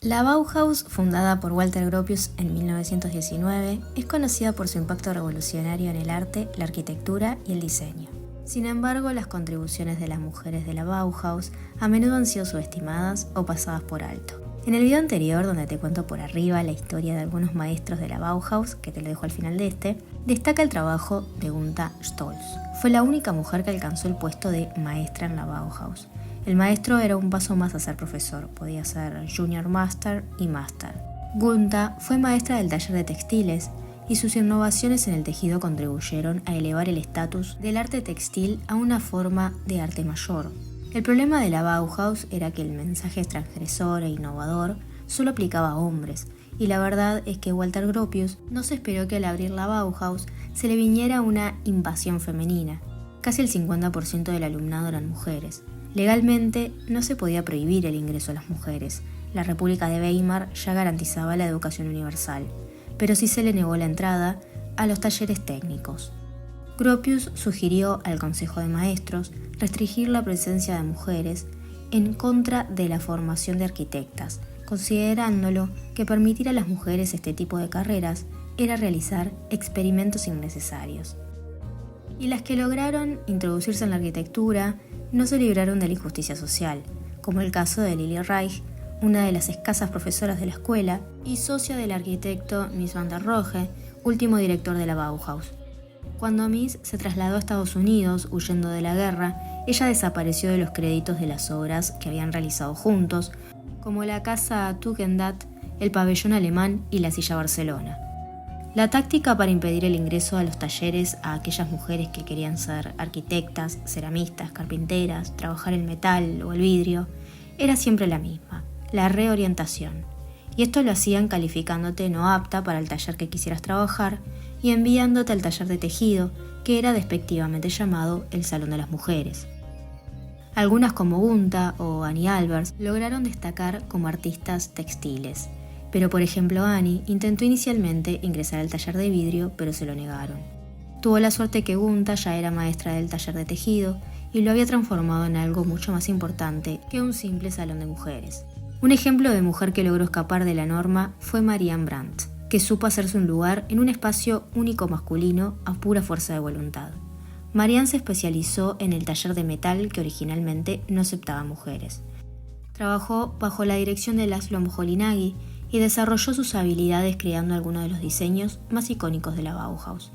La Bauhaus, fundada por Walter Gropius en 1919, es conocida por su impacto revolucionario en el arte, la arquitectura y el diseño. Sin embargo, las contribuciones de las mujeres de la Bauhaus a menudo han sido subestimadas o pasadas por alto. En el video anterior, donde te cuento por arriba la historia de algunos maestros de la Bauhaus, que te lo dejo al final de este, destaca el trabajo de Gunther Stolz. Fue la única mujer que alcanzó el puesto de maestra en la Bauhaus. El maestro era un paso más a ser profesor, podía ser junior master y master. Gunther fue maestra del taller de textiles y sus innovaciones en el tejido contribuyeron a elevar el estatus del arte textil a una forma de arte mayor. El problema de la Bauhaus era que el mensaje transgresor e innovador solo aplicaba a hombres, y la verdad es que Walter Gropius no se esperó que al abrir la Bauhaus se le viniera una invasión femenina. Casi el 50% del alumnado eran mujeres. Legalmente no se podía prohibir el ingreso a las mujeres. La República de Weimar ya garantizaba la educación universal, pero sí se le negó la entrada a los talleres técnicos. Gropius sugirió al Consejo de Maestros restringir la presencia de mujeres en contra de la formación de arquitectas, considerándolo que permitir a las mujeres este tipo de carreras era realizar experimentos innecesarios. Y las que lograron introducirse en la arquitectura no se libraron de la injusticia social, como el caso de Lili Reich, una de las escasas profesoras de la escuela y socia del arquitecto Mies van der Rohe, último director de la Bauhaus. Cuando Mies se trasladó a Estados Unidos huyendo de la guerra, ella desapareció de los créditos de las obras que habían realizado juntos, como la Casa Tugendhat, el pabellón alemán y la Silla Barcelona. La táctica para impedir el ingreso a los talleres a aquellas mujeres que querían ser arquitectas, ceramistas, carpinteras, trabajar el metal o el vidrio, era siempre la misma, la reorientación. Y esto lo hacían calificándote no apta para el taller que quisieras trabajar y enviándote al taller de tejido, que era despectivamente llamado el Salón de las Mujeres. Algunas como Gunther o Annie Albers lograron destacar como artistas textiles. Pero por ejemplo Annie intentó inicialmente ingresar al taller de vidrio, pero se lo negaron. Tuvo la suerte que Gunther ya era maestra del taller de tejido y lo había transformado en algo mucho más importante que un simple salón de mujeres. Un ejemplo de mujer que logró escapar de la norma fue Marianne Brandt, que supo hacerse un lugar en un espacio único masculino a pura fuerza de voluntad. Marianne se especializó en el taller de metal que originalmente no aceptaba mujeres. Trabajó bajo la dirección de Laszlo Moholy-Nagy y desarrolló sus habilidades creando algunos de los diseños más icónicos de la Bauhaus.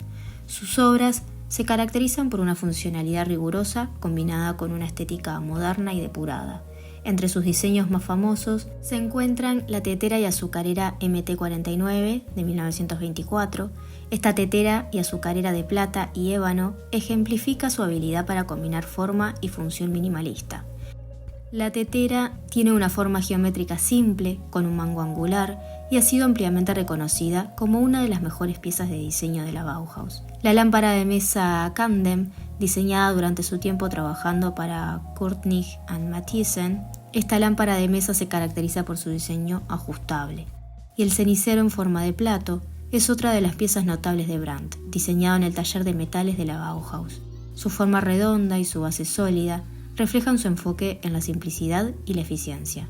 Sus obras se caracterizan por una funcionalidad rigurosa combinada con una estética moderna y depurada. Entre sus diseños más famosos se encuentran la tetera y azucarera MT49 de 1924. Esta tetera y azucarera de plata y ébano ejemplifica su habilidad para combinar forma y función minimalista. La tetera tiene una forma geométrica simple, con un mango angular, y ha sido ampliamente reconocida como una de las mejores piezas de diseño de la Bauhaus. La lámpara de mesa Camden, diseñada durante su tiempo trabajando para Koenig & Mathiesen, esta lámpara de mesa se caracteriza por su diseño ajustable. Y el cenicero en forma de plato es otra de las piezas notables de Brandt, diseñado en el taller de metales de la Bauhaus. Su forma redonda y su base sólida reflejan su enfoque en la simplicidad y la eficiencia.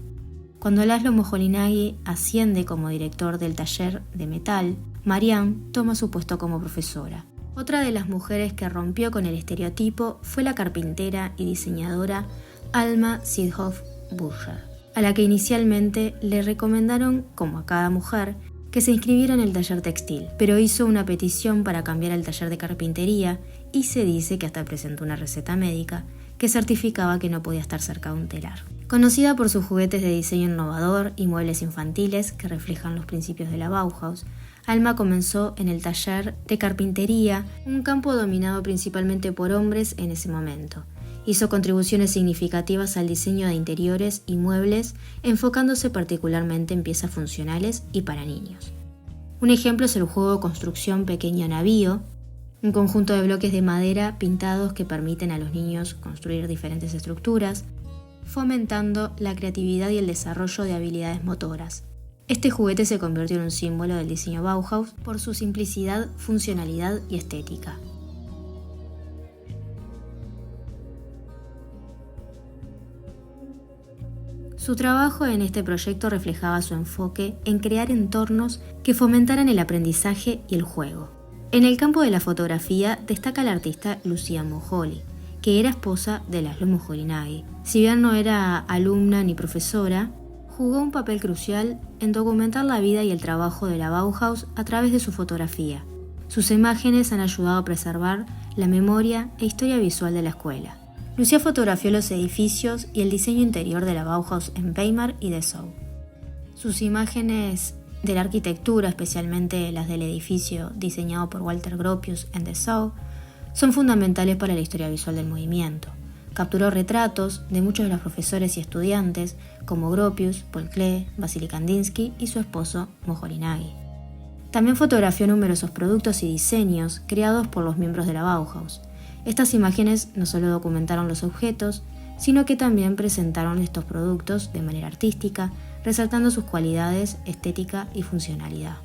Cuando Laszlo Moholy-Nagy asciende como director del taller de metal, Marianne toma su puesto como profesora. Otra de las mujeres que rompió con el estereotipo fue la carpintera y diseñadora Alma Siedhoff-Burger, a la que inicialmente le recomendaron, como a cada mujer, que se inscribiera en el taller textil, pero hizo una petición para cambiar al taller de carpintería y se dice que hasta presentó una receta médica que certificaba que no podía estar cerca de un telar. Conocida por sus juguetes de diseño innovador y muebles infantiles que reflejan los principios de la Bauhaus, Alma comenzó en el taller de carpintería, un campo dominado principalmente por hombres en ese momento. Hizo contribuciones significativas al diseño de interiores y muebles, enfocándose particularmente en piezas funcionales y para niños. Un ejemplo es el juego de construcción Pequeño Navío, un conjunto de bloques de madera pintados que permiten a los niños construir diferentes estructuras, fomentando la creatividad y el desarrollo de habilidades motoras. Este juguete se convirtió en un símbolo del diseño Bauhaus por su simplicidad, funcionalidad y estética. Su trabajo en este proyecto reflejaba su enfoque en crear entornos que fomentaran el aprendizaje y el juego. En el campo de la fotografía destaca la artista Lucia Moholy, que era esposa de Laszlo Moholy-Nagy. Si bien no era alumna ni profesora, jugó un papel crucial en documentar la vida y el trabajo de la Bauhaus a través de su fotografía. Sus imágenes han ayudado a preservar la memoria e historia visual de la escuela. Lucia fotografió los edificios y el diseño interior de la Bauhaus en Weimar y Dessau. Sus imágenes de la arquitectura, especialmente las del edificio diseñado por Walter Gropius en Dessau, son fundamentales para la historia visual del movimiento. Capturó retratos de muchos de los profesores y estudiantes, como Gropius, Paul Klee, Vasily Kandinsky y su esposo Moholy-Nagy. También fotografió numerosos productos y diseños creados por los miembros de la Bauhaus. Estas imágenes no solo documentaron los objetos, sino que también presentaron estos productos de manera artística, resaltando sus cualidades, estética y funcionalidad.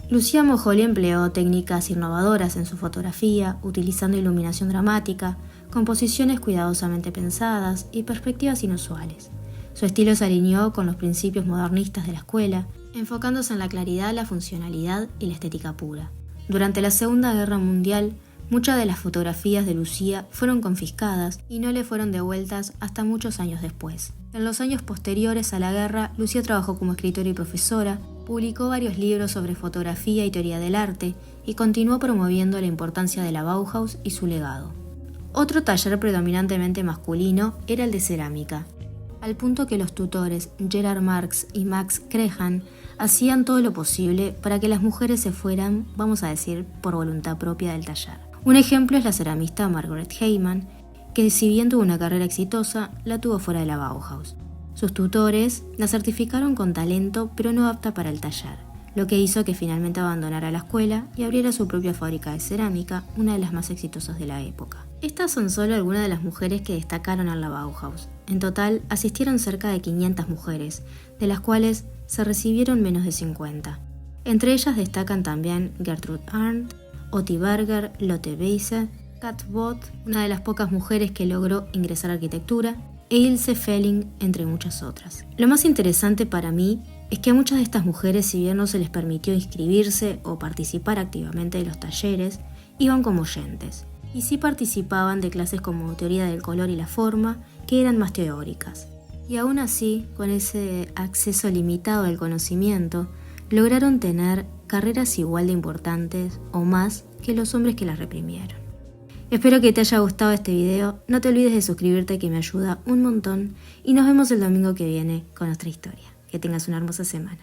Lucia Moholy empleó técnicas innovadoras en su fotografía, utilizando iluminación dramática, composiciones cuidadosamente pensadas y perspectivas inusuales. Su estilo se alineó con los principios modernistas de la escuela, enfocándose en la claridad, la funcionalidad y la estética pura. Durante la Segunda Guerra Mundial, muchas de las fotografías de Lucia fueron confiscadas y no le fueron devueltas hasta muchos años después. En los años posteriores a la guerra, Lucia trabajó como escritora y profesora, publicó varios libros sobre fotografía y teoría del arte y continuó promoviendo la importancia de la Bauhaus y su legado. Otro taller predominantemente masculino era el de cerámica, al punto que los tutores Gerard Marx y Max Crehan hacían todo lo posible para que las mujeres se fueran, vamos a decir, por voluntad propia del taller. Un ejemplo es la ceramista Margaret Heyman, que si bien tuvo una carrera exitosa, la tuvo fuera de la Bauhaus. Sus tutores la certificaron con talento, pero no apta para el taller, lo que hizo que finalmente abandonara la escuela y abriera su propia fábrica de cerámica, una de las más exitosas de la época. Estas son solo algunas de las mujeres que destacaron en la Bauhaus. En total, asistieron cerca de 500 mujeres, de las cuales se recibieron menos de 50. Entre ellas destacan también Gertrude Arndt, Otti Berger, Lotte Weisse, Kat Bott, una de las pocas mujeres que logró ingresar a arquitectura, e Ilse Felling, entre muchas otras. Lo más interesante para mí es que a muchas de estas mujeres, si bien no se les permitió inscribirse o participar activamente de los talleres, iban como oyentes, y sí participaban de clases como teoría del color y la forma, que eran más teóricas. Y aún así, con ese acceso limitado al conocimiento, lograron tener carreras igual de importantes o más que los hombres que las reprimieron. Espero que te haya gustado este video, no te olvides de suscribirte que me ayuda un montón y nos vemos el domingo que viene con nuestra historia. Que tengas una hermosa semana.